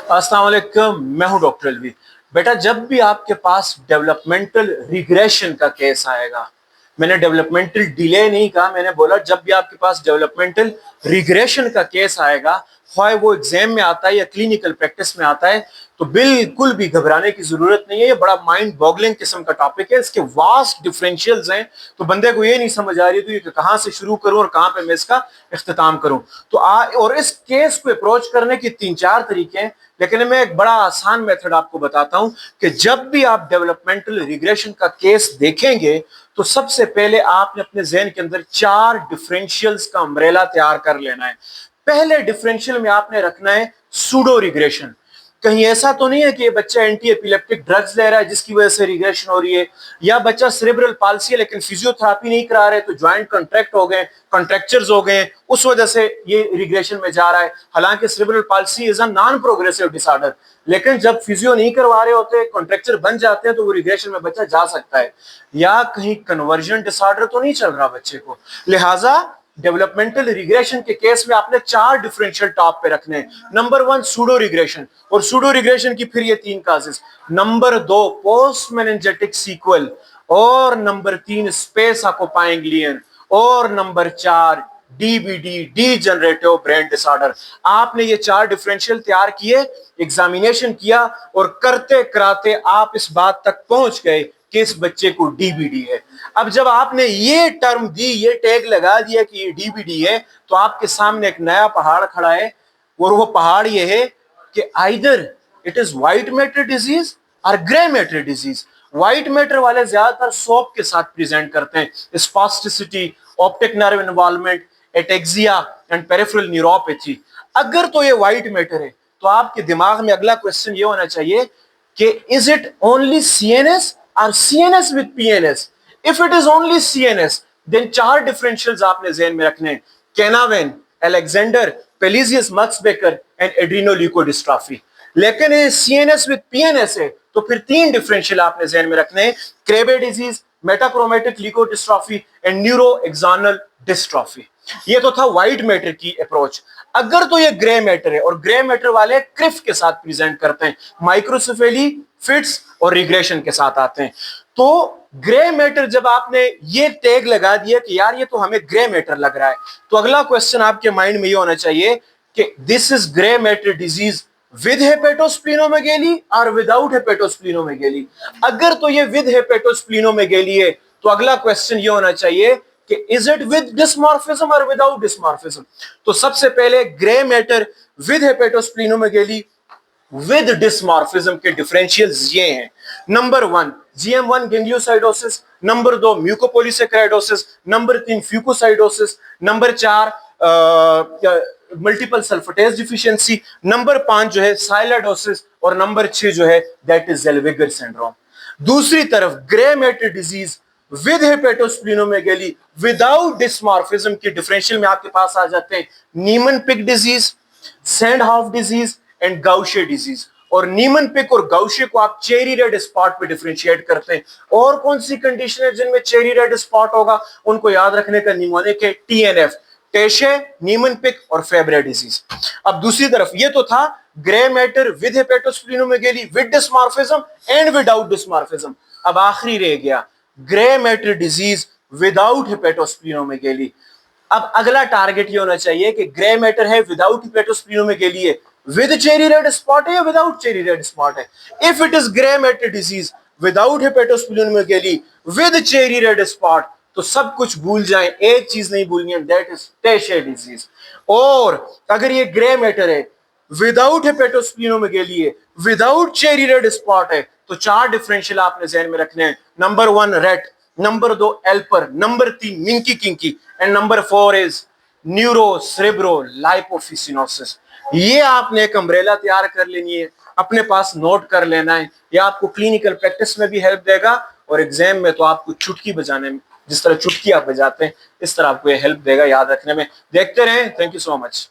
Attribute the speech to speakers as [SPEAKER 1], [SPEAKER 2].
[SPEAKER 1] अस्सलाम वालेकुम, मैं हूं डॉक्टर अलवी। बेटा, जब भी आपके पास डेवलपमेंटल रिग्रेशन का केस आएगा, मैंने डेवलपमेंटल डिले नहीं कहा, मैंने बोला जब भी आपके पास डेवलपमेंटल रिग्रेशन का केस आएगा, ख्वाह वो एग्जाम में आता है या क्लिनिकल प्रैक्टिस में आता है, तो बिल्कुल भी घबराने की जरूरत नहीं है। ये बड़ा माइंड बॉगलिंग किस्म का टॉपिक है, इसके वास्ट डिफरेंशियल्स हैं, तो बंदे को ये नहीं समझ आ रही थी कि कहां से शुरू करूं और कहां पे मैं इसका इख्तिताम करूं। तो और इस केस को अप्रोच करने के 3-4 तरीके हैं, लेकिन मैं एक बड़ा आसान मेथड आपको बताता हूं कि जब भी आप डेवलपमेंटल रिग्रेशन का केस देखेंगे तो सबसे पहले आपने अपने जहन के अंदर 4 डिफरेंशियल्स का अम्ब्रेला तैयार कर लेना है। पहले डिफरेंशियल में आपने रखना है सूडो रिग्रेशन। कहीं ऐसा तो नहीं है कि ये बच्चा एंटी एपिलेप्टिक ड्रग्स ले रहा है जिसकी वजह से रिग्रेशन हो रही है, या बच्चा सेरेब्रल पाल्सी है लेकिन फिजियोथेरेपी नहीं करा रहे तो ज्वाइंट कॉन्ट्रैक्ट हो गए, कॉन्ट्रैक्चर्स हो गए, उस वजह से ये रिग्रेशन में जा रहा है। हालांकि cerebral palsy is a non progressive disorder, लेकिन जब फिजियो नहीं करवा रहे होते, कॉन्ट्रैक्चर बन जाते हैं, तो वो रिग्रेशन में बच्चा जा सकता है। या कहीं कन्वर्जन डिसऑर्डर तो नहीं चल रहा बच्चे को। लिहाजा डेवलपमेंटल रिग्रेशन के केस में आपने 4 डिफरेंशियल टॉप पे रखने हैं। नंबर 1 सूडो रिग्रेशन, और सूडो रिग्रेशन की फिर ये 3 काजेस। नंबर 2 पोस्ट मेनिंजेटिक सीक्वल, और नंबर 3 स्पेस ऑक्यूपाइंग लीन, और number 4 DBD degenerative brain disorder. आपने ये 4 डिफरेंशियल तैयार किए, एग्जामिनेशन किया, और करते कराते आप इस बात तक पहुंच गए कि इस बच्चे को डीबीडी है। अब जब आपने ये टर्म दी, ये टैग लगा दिया कि ये डीबीडी है, तो आपके सामने एक नया पहाड़ खड़ा है, और वो पहाड़ ये है कि either it is white matter disease और grey matter disease. White matter वाले ज्यादातर सोप के साथ प्रेजेंट करते हैं, spasticity, optic nerve involvement, ataxia and peripheral neuropathy. अगर तो ये व्हाइट मैटर है, तो आपके दिमाग में अगला क्वेश्चन ये होना चाहिए कि इज इट ओनली सीएनएस और CNS with PNS. If it is only CNS, then 4 differentials आपने ज़हन में रखने हैं: केनावेन, अलेक्जेंडर, पेलिजियस मक्सबेकर एंड एड्रीनोल्यूकोडिस्ट्रॉफी। लेकिन ये सीएनएस विद पीएनएस है, तो फिर 3 डिफरेंशियल आपने ज़हन में रखने हैं: Krabbe disease, metachromatic leukodystrophy and neuroaxonal dystrophy. ये तो था व्हाइट मैटर की अप्रोच। अगर तो ये ग्रे मैटर है, और ग्रे मैटर वाले क्रिफ के साथ प्रेजेंट करते हैं, माइक्रोसेफेली, फिट्स और रिग्रेशन के साथ आते हैं। तो ग्रे मैटर जब आपने ये टैग लगा दिया कि यार ये तो हमें ग्रे मैटर लग रहा है, तो अगला क्वेश्चन आपके माइंड में ये होना चाहिए कि this is grey matter disease with hepatosplenomegaly और विदाउट हेपेटोस्प्लीनोमेगेली। अगर तो ये विद हेपेटोस्प्लीनोमेगेली है, तो अगला क्वेश्चन ये होना चाहिए कि इज इट विद डिस्मॉर्फिज्म और विदाउट डिस्मॉर्फिज्म। तो सबसे पहले grey matter with hepatosplenomegaly with dysmorphism के डिफरेंशियल्स ये हैं: number 1 GM1 gangliosidosis, number 2 mucopolysaccharidosis, number 3 fucosidosis, number 4 multiple sulfatase deficiency, number 5 जो है साइलाडोसिस, और नंबर 6 जो है दैट इज ज़ेल्वेगर सिंड्रोम। दूसरी तरफ grey matter disease with hepatosplenomegaly without dysmorphism के डिफरेंशियल में आपके पास आ जाते हैं: Niemann Pick disease, Sandhoff disease and Gaucher disease. और नीमन पिक और गाउशे को आप चेरी रेड स्पॉट पे डिफरेंशिएट करते हैं। और कौन सी कंडीशन है जिनमें चेरी रेड स्पॉट होगा, उनको याद रखने का निमोनिक है TNF, टेशे, नीमन पिक और फेब्रे डिजीज। अब दूसरी तरफ ये तो था grey matter with hepatosplenomegaly with dysmorphism and without dysmorphism. अब आखिरी रह गया grey matter disease without hepatosplenomegaly. अब अगला टारगेट ये होना चाहिए कि ग्रे मैटर है विदाउट हेपेटोस्प्लीनोमेगेली है, विद चेरी रेड स्पॉट है या विदाउट चेरी रेड स्पॉट है। If it is grey matter disease without hepatosplenomegaly with cherry red spot, तो सब कुछ भूल जाएं, एक चीज नहीं भूलनी है, दैट इज टेशे डिजीज। और अगर ये ग्रे मैटर है विदाउट हेपेटोस्प्लीनोमेगेली है, विदाउट चेरी रेड स्पॉट है, तो 4 डिफरेंशियल आपने ज़हन में रखने हैं: number 1 Rett, number 2 Alper, number 3 Menkes kinky and number 4 is neuro cerebro lipofuscinosis. ये आपने एक अम्ब्रेला तैयार कर लेनी है, अपने पास नोट कर लेना है। ये आपको क्लिनिकल प्रैक्टिस में भी हेल्प देगा, और एग्जाम में तो आपको चुटकी बजाने में, जिस तरह चुटकी आप बजाते हैं, इस तरह आपको ये हेल्प देगा याद रखने में। देखते रहें। Thank you so much.